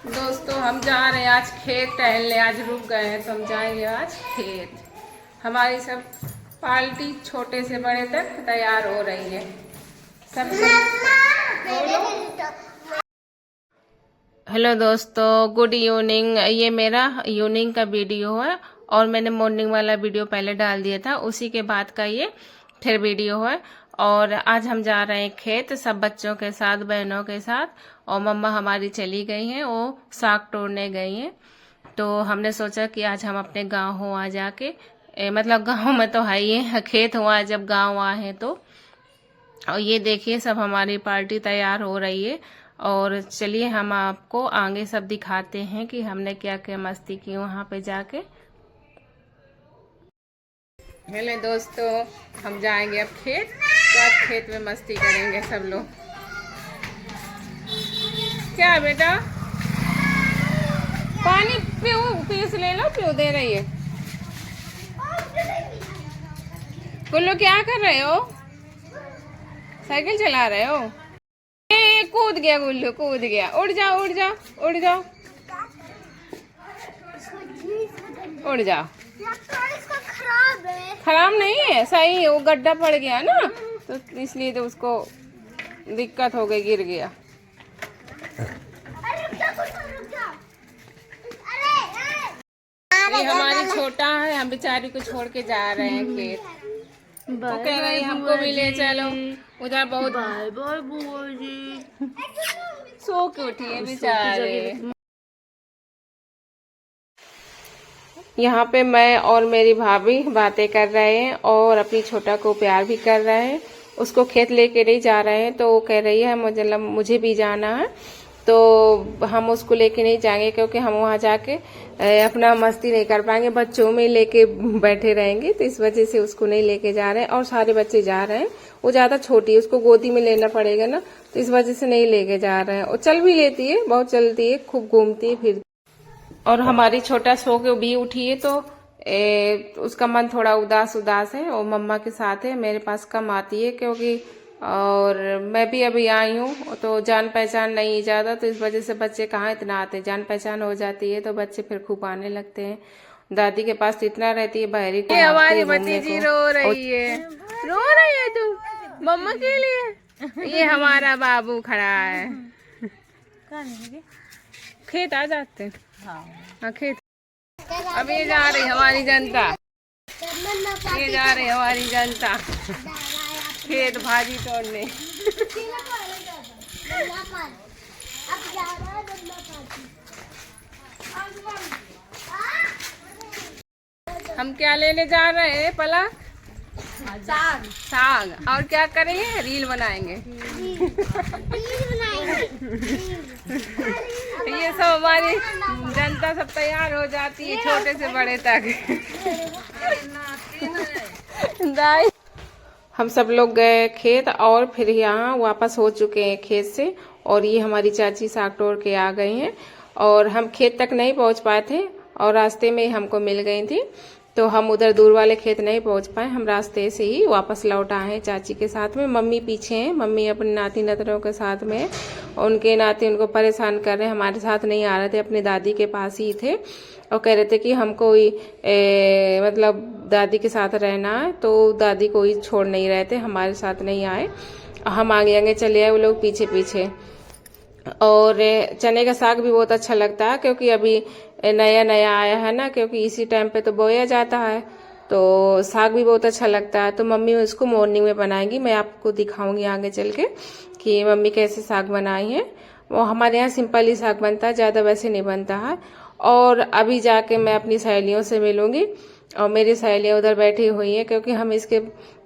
दोस्तों हम जा रहे हैं आज खेत टहलने। आज रुक गए हैं तो हम जाएंगे आज खेत। हमारी सब पार्टी छोटे से बड़े तक तैयार हो रही है। सब हेलो दोस्तों, गुड इवनिंग। ये मेरा इवनिंग का वीडियो है और मैंने मॉर्निंग वाला वीडियो पहले डाल दिया था, उसी के बाद का ये फिर वीडियो है। और आज हम जा रहे हैं खेत सब बच्चों के साथ, बहनों के साथ। और मम्मा हमारी चली गई हैं, वो साग तोड़ने गई हैं। तो हमने सोचा कि आज हम अपने गांव हो आ जाके मतलब गांव में तो है ही है, खेत हुआ जब गांव आए हैं तो। और ये देखिए सब हमारी पार्टी तैयार हो रही है। और चलिए हम आपको आगे सब दिखाते हैं कि हमने क्या क्या मस्ती की वहाँ पे जाके। हेलो दोस्तों, हम जाएंगे अब खेत। तो आज खेत में मस्ती करेंगे सब लोग। क्या बेटा, पानी पियो, पीस ले लो, पियो दे रही है। गुल्लू क्या कर रहे हो? साइकिल चला रहे हो? कूद गया गुल्लू, कूद गया। उड़ जाओ उड़ जाओ उड़ जाओ उड़ जाओ। खराब नहीं है, सही है। वो गड्ढा पड़ गया ना तो इसलिए तो उसको दिक्कत हो गई, गिर गया। ये हमारी छोटा है, हम बेचारी को छोड़ के जा रहे हैं खेत। वो कह रही हमको भी ले चलो उधर। बहुत बाय बाय बुआ जी। सो के उठी है बेचारे। यहाँ पे मैं और मेरी भाभी बातें कर रहे हैं और अपनी छोटा को प्यार भी कर रहे हैं। उसको खेत लेके नहीं जा रहे हैं तो वो कह रही है मुझे भी जाना है, तो हम उसको लेके नहीं जाएंगे क्योंकि हम वहाँ जाके अपना मस्ती नहीं कर पाएंगे, बच्चों में लेके बैठे रहेंगे। तो इस वजह से उसको नहीं लेके जा रहे हैं। और सारे बच्चे जा रहे हैं, वो ज्यादा छोटी है, उसको गोदी में लेना पड़ेगा ना, तो इस वजह से नहीं लेके जा रहे हैं। और चल भी लेती है, बहुत चलती है, खूब घूमती है फिर। और हमारी छोटा सो के भी उठी है तो उसका मन थोड़ा उदास उदास है। और मम्मा के साथ है, मेरे पास कम आती है क्योंकि और मैं भी अभी आई हूँ तो जान पहचान नहीं ज्यादा, तो इस वजह से बच्चे कहाँ इतना आते। जान पहचान हो जाती है तो बच्चे फिर खूब आने लगते हैं। दादी के पास तो इतना रहती है, बहरी को। हमारी भतीजी रो रही है, रो रही है तू मम्मा के लिए। ये हमारा बाबू खड़ा है। खेत आ जाते हैं। हाँ खेत। अब ये जा रही हमारी जनता, ये जा रही हमारी जनता खेत भाजी तोड़ने। हम क्या लेने जा रहे हैं पला? साग। साग। और क्या करेंगे? रील बनाएंगे। ये सब हमारी जनता सब तैयार हो जाती है, छोटे से बड़े तक। हम सब लोग गए खेत और फिर यहाँ वापस हो चुके हैं खेत से। और ये हमारी चाची साग तोड़ के आ गई हैं। और हम खेत तक नहीं पहुँच पाए थे और रास्ते में हमको मिल गई थी, तो हम उधर दूर वाले खेत नहीं पहुंच पाए। हम रास्ते से ही वापस लौट आए हैं चाची के साथ में। मम्मी पीछे हैं, मम्मी अपने नाती नतरों के साथ में है। उनके नाती उनको परेशान कर रहे हैं, हमारे साथ नहीं आ रहे थे, अपनी दादी के पास ही थे। और कह रहे थे कि हमको मतलब दादी के साथ रहना है, तो दादी को ही छोड़ नहीं रहे थे, हमारे साथ नहीं आए। हम आगे आगे चले आए, वो लोग पीछे पीछे। और चने का साग भी बहुत अच्छा लगता है क्योंकि अभी नया नया आया है ना, क्योंकि इसी टाइम पे तो बोया जाता है, तो साग भी बहुत अच्छा लगता है। तो मम्मी इसको मॉर्निंग में बनाएंगी, मैं आपको दिखाऊंगी आगे चल के कि मम्मी कैसे साग बनाई है। वो हमारे यहाँ सिंपल ही साग बनता है, ज़्यादा वैसे नहीं बनता है। और अभी जाके मैं अपनी सहेलियों से मिलूंगी और मेरी सहेलियाँ उधर बैठी हुई हैं क्योंकि हम इसके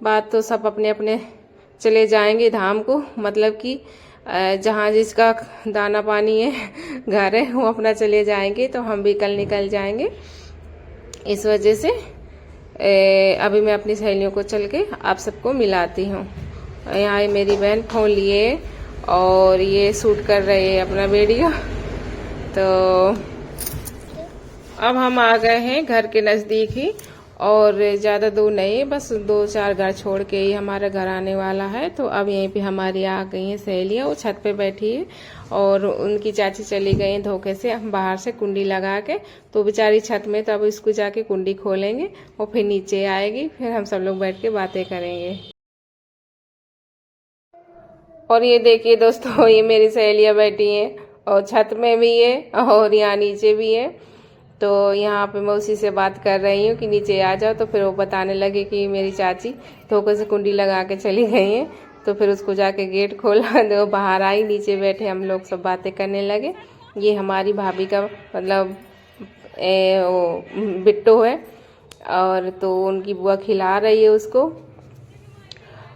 बाद तो सब अपने अपने चले जाएंगे धाम को, मतलब कि जहाँ जिसका दाना पानी है घर है वो अपना चले जाएंगे, तो हम भी कल निकल जाएंगे। इस वजह से अभी मैं अपनी सहेलियों को चल के आप सबको मिलाती हूँ। यहाँ मेरी बहन फोन लिए और ये शूट कर रहे हैं अपना वीडियो। तो अब हम आ गए हैं घर के नज़दीक ही और ज़्यादा दूर नहीं, बस 2-4 घर छोड़ के ही हमारा घर आने वाला है। तो अब यहीं पे हमारी आ गई हैं सहेलियाँ, वो छत पे बैठी है और उनकी चाची चली गई हैं धोखे से बाहर से कुंडी लगा के। तो बेचारी छत में, तो अब इसको जाके कुंडी खोलेंगे और फिर नीचे आएगी, फिर हम सब लोग बैठ के बातें करेंगे। और ये देखिए दोस्तों, ये मेरी सहेलियाँ बैठी हैं और छत में भी है और यहाँ नीचे भी है। तो यहाँ पे मैं उसी से बात कर रही हूँ कि नीचे आ जाओ। तो फिर वो बताने लगे कि मेरी चाची धोखे से कुंडी लगा के चली गई हैं। तो फिर उसको जाके गेट खोला, तो बाहर आई, नीचे बैठे हम लोग सब बातें करने लगे। ये हमारी भाभी का मतलब वो बिट्टू है, और तो उनकी बुआ खिला रही है उसको।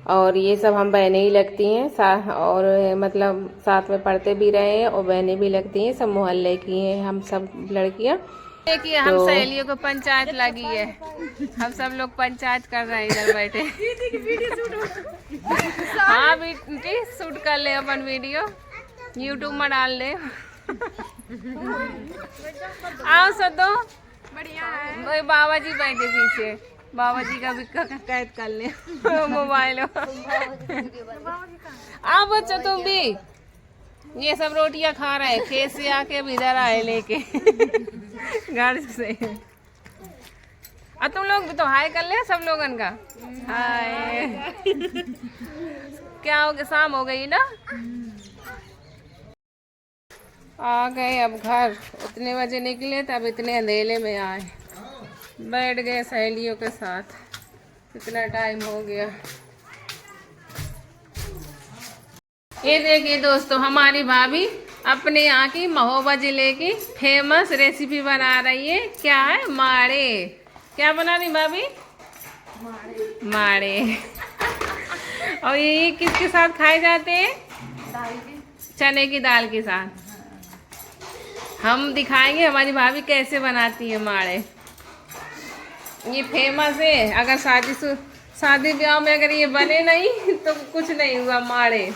और ये सब हम बहनें ही लगती हैं, और मतलब साथ में पढ़ते भी रहे हैं और बहनें भी लगती हैं, सब मोहल्ले की हैं हम सब लड़कियां। देखिए हम सहेलियों को पंचायत लगी है, हम सब लोग पंचायत कर रहे हैं इधर बैठे। हाँ बेटी, शूट कर ले अपन वीडियो, यूट्यूब में डाल ले। आओ सदो, बढ़िया है। बाबा जी बैठे पीछे, बाबा जी का भी कैद कर ले मोबाइल। आओ बच्चों तुम भी, ये सब रोटियां खा रहे हैं, खेत से आके अब इधर आए लेके घर से। अब तुम लोग भी तो हाय कर ले सब लोगन का हाय। क्या हो गया, शाम हो गई ना। आ गए अब घर, उतने बजे निकले तब इतने अंधेरे में आए, बैठ गए सहेलियों के साथ, कितना टाइम हो गया। ये देखिए दोस्तों, हमारी भाभी अपने यहाँ की महोबा जिले की फेमस रेसिपी बना रही है। क्या है? माड़े। क्या बना रही भाभी? माड़े। और ये किसके साथ खाए जाते हैं? चने की दाल के साथ। हम दिखाएंगे हमारी भाभी कैसे बनाती है माड़े। ये फेमस है, अगर शादी ब्याह में अगर ये बने नहीं तो कुछ नहीं हुआ। माड़े,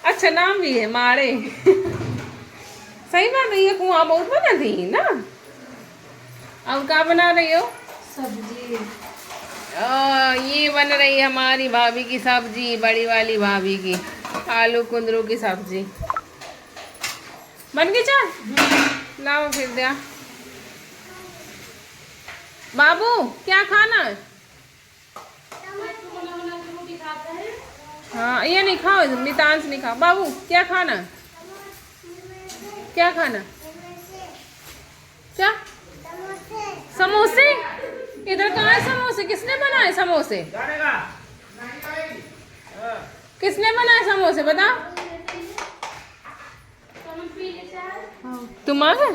अच्छा नाम भी है माड़े। सही बात है, ये कुआं बहुत बना थी ना। अब क्या बना रही हो? सब्जी। ये बन रही है हमारी भाभी की सब्जी, बड़ी वाली भाभी की आलू कुंदरू की सब्जी। बन गई चाय? लाओ फिर दिया। बाबू क्या खाना है? हाँ ये नहीं खाओ, नितांश नहीं खाओ। बाबू क्या खाना? क्या खाना? क्या? समोसे? इधर कहाँ है समोसे? किसने बनाए समोसे? किसने बनाए समोसे बता? तुम आ गए?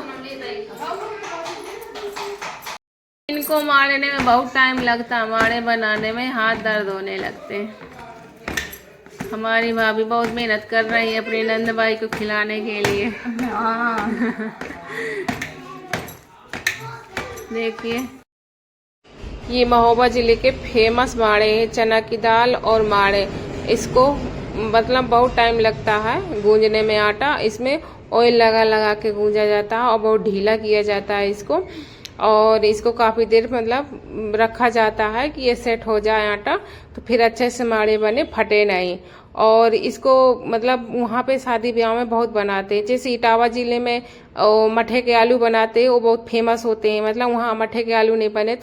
इनको माड़ने में बहुत टाइम लगता, माड़े बनाने में हाथ दर्द होने लगते हैं। हमारी भाभी बहुत मेहनत कर रही है अपनी नंद भाई को खिलाने के लिए। देखिए ये महोबा जिले के फेमस माड़े हैं, चना की दाल और माड़े। इसको मतलब बहुत टाइम लगता है गूंजने में आटा, इसमें ऑयल लगा लगा के गूंजा जाता है और बहुत ढीला किया जाता है इसको। और इसको काफ़ी देर मतलब रखा जाता है कि ये सेट हो जाए आटा, तो फिर अच्छे से माड़े बने, फटे नहीं। और इसको मतलब वहाँ पे शादी ब्याह में बहुत बनाते हैं। जैसे इटावा जिले में मठे के आलू बनाते हैं, वो बहुत फेमस होते हैं। मतलब वहाँ मठे के आलू नहीं बने,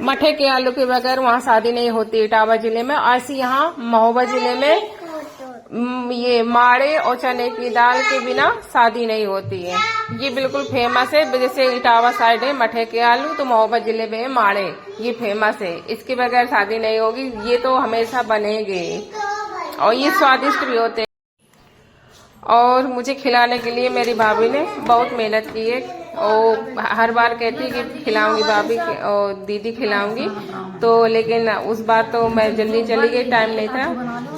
मठे के आलू के बगैर वहाँ शादी नहीं होती इटावा जिले में। ऐसे यहाँ महोबा जिले में ये माड़े और चने की दाल के बिना शादी नहीं होती है। ये बिल्कुल फेमस है। जैसे इटावा साइड है मठे के आलू, तो महोबा जिले में है माड़े, ये फेमस है। इसके बगैर शादी नहीं होगी, ये तो हमेशा बनेंगे और ये स्वादिष्ट भी होते हैं। और मुझे खिलाने के लिए मेरी भाभी ने बहुत मेहनत की है। और हर बार कहती है कि खिलाऊंगी भाभी और दीदी खिलाऊंगी, तो लेकिन उस बार तो मैं जल्दी चली गई, टाइम नहीं था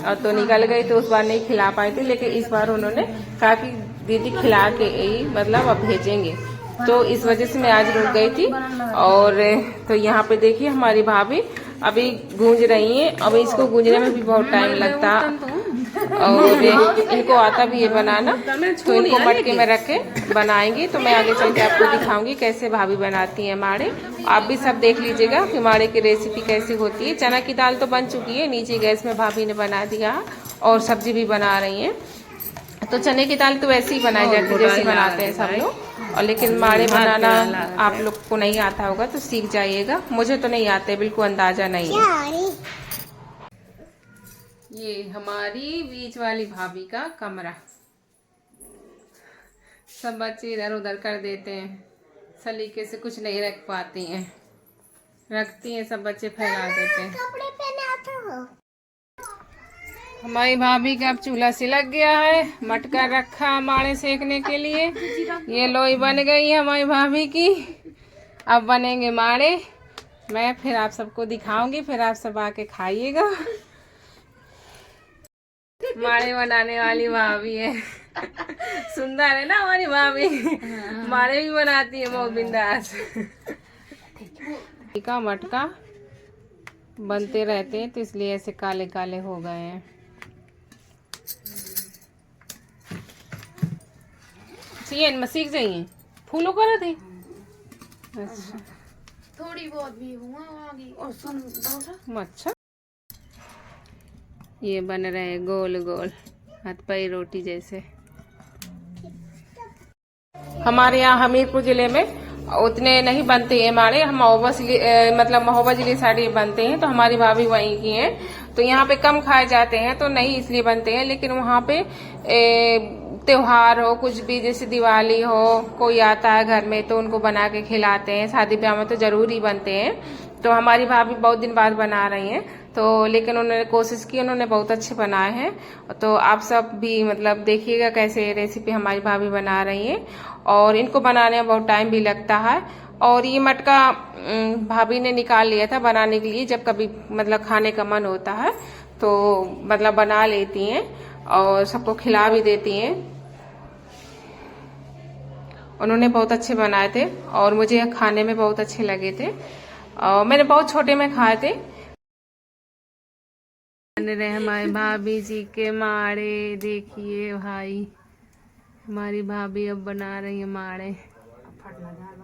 और तो निकल गई, तो उस बार नहीं खिला पाई थी। लेकिन इस बार उन्होंने कहा कि दीदी खिला के ही मतलब अब भेजेंगे, तो इस वजह से मैं आज रुक गई थी। और तो यहाँ पे देखिए हमारी भाभी अभी गूंज रही है। अब इसको गूंजने में भी बहुत टाइम लगता है। और इनको आता भी है बनाना, तो इनको मटके में रख के बनाएंगे। तो मैं आगे चल के आपको दिखाऊंगी कैसे भाभी बनाती हैं माड़े। आप भी सब देख लीजिएगा कि माड़े की रेसिपी कैसी होती है। चना की दाल तो बन चुकी है, नीचे गैस में भाभी ने बना दिया और सब्जी भी बना रही हैं। तो चने की दाल तो वैसे ही बनाई जाती है जैसे बनाते हैं सब लोग, और लेकिन माड़े बनाना आप लोग को नहीं आता होगा तो सीख जाइएगा। मुझे तो नहीं आते, बिल्कुल अंदाजा नहीं है। ये हमारी बीच वाली भाभी का कमरा, सब बच्चे इधर उधर कर देते हैं, सलीके से कुछ नहीं रख पाती हैं, रखती हैं सब बच्चे फैला देते हैं। हमारी भाभी का अब चूल्हा सिलक गया है, मटका रखा माड़े सेकने के लिए। ये लोई बन गई है हमारी भाभी की, अब बनेंगे माड़े। मैं फिर आप सबको दिखाऊंगी, फिर आप सब आके खाइएगा। माड़े बनाने वाली भाभी है, सुंदर है ना हमारी भाभी, माड़े भी बनाती है बहुत बिंदास। का मटका बनते रहते हैं तो इसलिए ऐसे काले काले हो गए हैं। सीख जाइए, फूलों कर थे। अच्छा, थोड़ी बहुत भी हुआ और सुन अच्छा। ये बन रहे हैं गोल गोल हथपई रोटी जैसे। हमारे यहाँ हमीरपुर जिले में उतने नहीं बनते हैं माड़े, हम मतलब महोबा जिले साइड ये बनते हैं, तो हमारी भाभी वहीं की हैं, तो यहाँ पे कम खाए जाते हैं तो नहीं इसलिए बनते हैं। लेकिन वहाँ पे त्योहार हो, कुछ भी जैसे दिवाली हो, कोई आता है घर में तो उनको बना के खिलाते हैं, शादी ब्याह में तो जरूर ही बनते हैं। तो हमारी भाभी बहुत दिन बाद बना रही हैं, तो लेकिन उन्होंने कोशिश की, उन्होंने बहुत अच्छे बनाए हैं। तो आप सब भी मतलब देखिएगा कैसे रेसिपी हमारी भाभी बना रही हैं, और इनको बनाने में बहुत टाइम भी लगता है। और ये मटका भाभी ने निकाल लिया था बनाने के लिए, जब कभी मतलब खाने का मन होता है तो मतलब बना लेती हैं और सबको खिला भी देती हैं। उन्होंने बहुत अच्छे बनाए थे और मुझे खाने में बहुत अच्छे लगे थे, और मैंने बहुत छोटे में खाए थे। बन रहे हमारे भाभी जी के माड़े, देखिए भाई, हमारी भाभी अब बना रही है माड़े,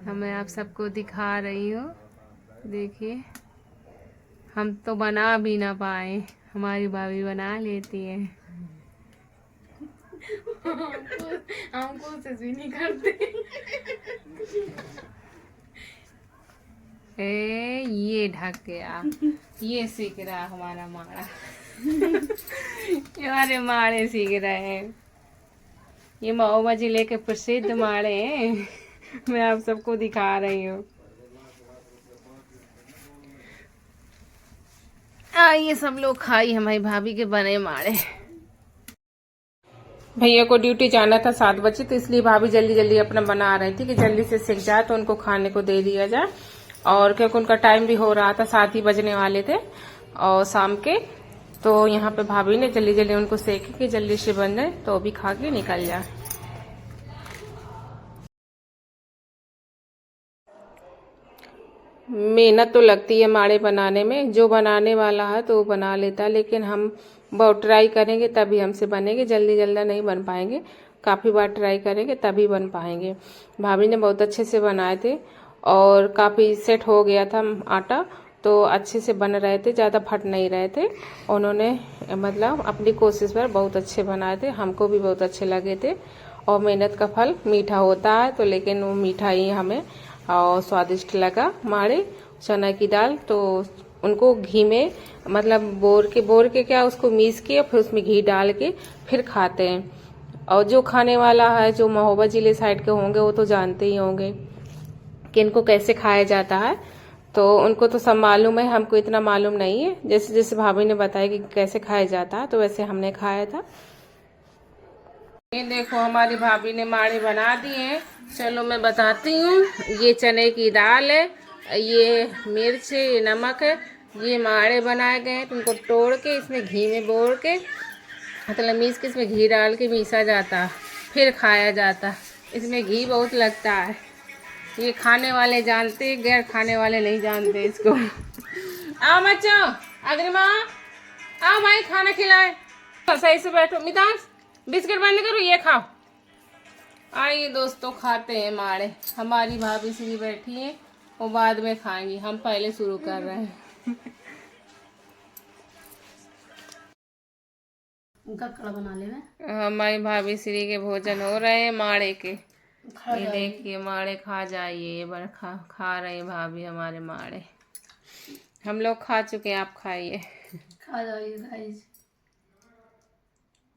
हमें आप सबको दिखा रही हूँ। देखिए, हम तो बना भी ना पाए, हमारी भाभी बना लेती है। हम कोशिश भी नहीं करते। ये ढक गया, ये सीख रहा हमारा माड़ा। ये हमारे माड़े सीख रहे हैं, ये महोबा जिले के प्रसिद्ध माड़े हैं, मैं आप सबको दिखा रही हूँ। ये सब लोग खाई हमारी भाभी के बने माड़े। भैया को ड्यूटी जाना था 7 बजे, तो इसलिए भाभी जल्दी जल्दी अपना बना रही थी कि जल्दी से सीख जाए तो उनको खाने को दे दिया जाए। और क्योंकि उनका टाइम भी हो रहा था, 7 ही बजने वाले थे और शाम के, तो यहाँ पे भाभी ने जल्दी जल्दी उनको सेके कि जल्दी से बन जाए तो भी खा के निकल जाए। मेहनत तो लगती है माड़े बनाने में, जो बनाने वाला है तो वो बना लेता है, लेकिन हम बहुत ट्राई करेंगे तभी हमसे बनेंगे, जल्दी जल्दी नहीं बन पाएंगे, काफ़ी बार ट्राई करेंगे तभी बन पाएंगे। भाभी ने बहुत अच्छे से बनाए थे और काफ़ी सेट हो गया था आटा, तो अच्छे से बन रहे थे, ज़्यादा फट नहीं रहे थे। उन्होंने मतलब अपनी कोशिश पर बहुत अच्छे बनाए थे, हमको भी बहुत अच्छे लगे थे। और मेहनत का फल मीठा होता है, तो लेकिन वो मीठा ही हमें और स्वादिष्ट लगा माड़े। चना की दाल तो उनको घी में मतलब बोर के क्या उसको मीस के फिर उसमें घी डाल के फिर खाते हैं। और जो खाने वाला है, जो महोबा जिले साइड के होंगे वो तो जानते ही होंगे कि इनको कैसे खाया जाता है, तो उनको तो सब मालूम है, हमको इतना मालूम नहीं है। जैसे जैसे भाभी ने बताया कि कैसे खाया जाता है तो वैसे हमने खाया था। ये देखो हमारी भाभी ने माड़े बना दिए हैं, चलो मैं बताती हूँ। ये चने की दाल है, ये मिर्च है, ये नमक है, ये माड़े बनाए गए हैं। तो उनको तोड़ के इसमें घी में बोर के मतलब मीस के इसमें घी डाल के मीसा जाता फिर खाया जाता। इसमें घी बहुत लगता है, ये खाने वाले जानते, गैर खाने वाले नहीं जानते इसको। आओ बच्चों, अग्रिमा आओ भाई खाना खिलाए। सही से बैठो मितांश, बिस्किट बंद करो, ये खाओ। आइए दोस्तों, खाते हैं माड़े। हमारी भाभी श्री बैठी है, वो बाद में खाएंगी, हम पहले शुरू कर रहे हैं। उनका कड़ा बना ले। हमारी भाभी श्री के भोजन हो रहे हैं माड़े के। ये देखिए माड़े खा जाइए, ये बार खा रहे हैं भाभी हमारे माड़े। हम लोग खा चुके हैं, आप खाइए। खा जाइए गाइस।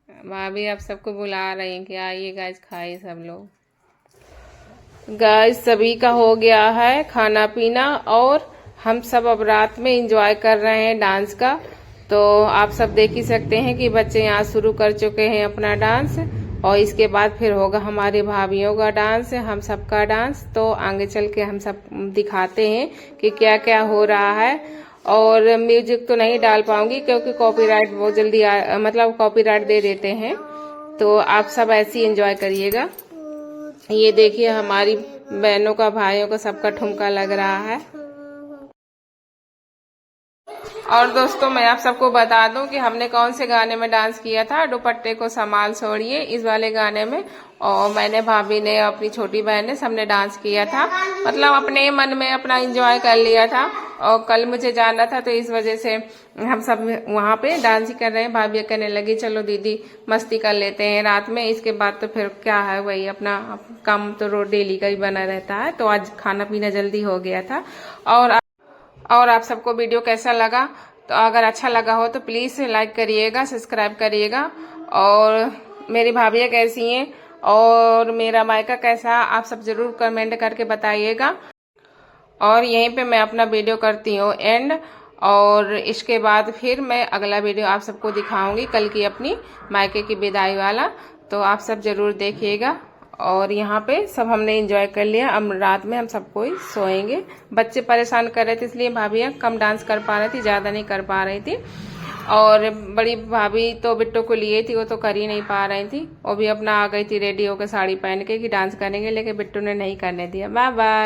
भाभी आप सबको बुला रही हैं कि आइए गाइस खाइए सब लोग। गाइस सभी का हो गया है खाना पीना, और हम सब अब रात में एंजॉय कर रहे हैं डांस का। तो आप सब देख ही सकते हैं कि बच्चे यहाँ शुरू कर चुके हैं अपना डांस, और इसके बाद फिर होगा हमारी भाभीियों का डांस, हम सबका डांस। तो आगे चल के हम सब दिखाते हैं कि क्या क्या हो रहा है। और म्यूजिक तो नहीं डाल पाऊंगी क्योंकि कॉपीराइट बहुत जल्दी मतलब कॉपीराइट दे देते हैं। तो आप सब ऐसे ही एंजॉय करिएगा। ये देखिए हमारी बहनों का, भाइयों का, सबका ठुमका लग रहा है। और दोस्तों मैं आप सबको बता दूं कि हमने कौन से गाने में डांस किया था, दुपट्टे को संभाल छोड़िए, इस वाले गाने में। और मैंने, भाभी ने, अपनी छोटी बहन ने, सबने डांस किया था। मतलब अपने मन में अपना एंजॉय कर लिया था। और कल मुझे जाना था तो इस वजह से हम सब वहाँ पे डांस ही कर रहे हैं। भाभी कहने लगी चलो दीदी मस्ती कर लेते हैं रात में, इसके बाद तो फिर क्या है, वही अपना काम तो रोज डेली का ही बना रहता है। तो आज खाना पीना जल्दी हो गया था। और आप सबको वीडियो कैसा लगा, तो अगर अच्छा लगा हो तो प्लीज़ लाइक करिएगा, सब्सक्राइब करिएगा। और मेरी भाभियाँ कैसी हैं और मेरा मायका कैसा, आप सब जरूर कमेंट करके बताइएगा। और यहीं पे मैं अपना वीडियो करती हूँ एंड। और इसके बाद फिर मैं अगला वीडियो आप सबको दिखाऊंगी, कल की अपनी मायके की विदाई वाला। तो आप सब जरूर देखिएगा। और यहाँ पे सब हमने एंजॉय कर लिया। अब रात में हम सबको ही सोएंगे। बच्चे परेशान कर रहे थे इसलिए भाभियाँ कम डांस कर पा रही थी, ज़्यादा नहीं कर पा रही थी। और बड़ी भाभी तो बिट्टू को लिए थी, वो तो कर ही नहीं पा रही थी। वो भी अपना आ गई थी रेडी होकर साड़ी पहन के कि डांस करेंगे, लेकिन बिट्टू ने नहीं करने दिया। Bye bye.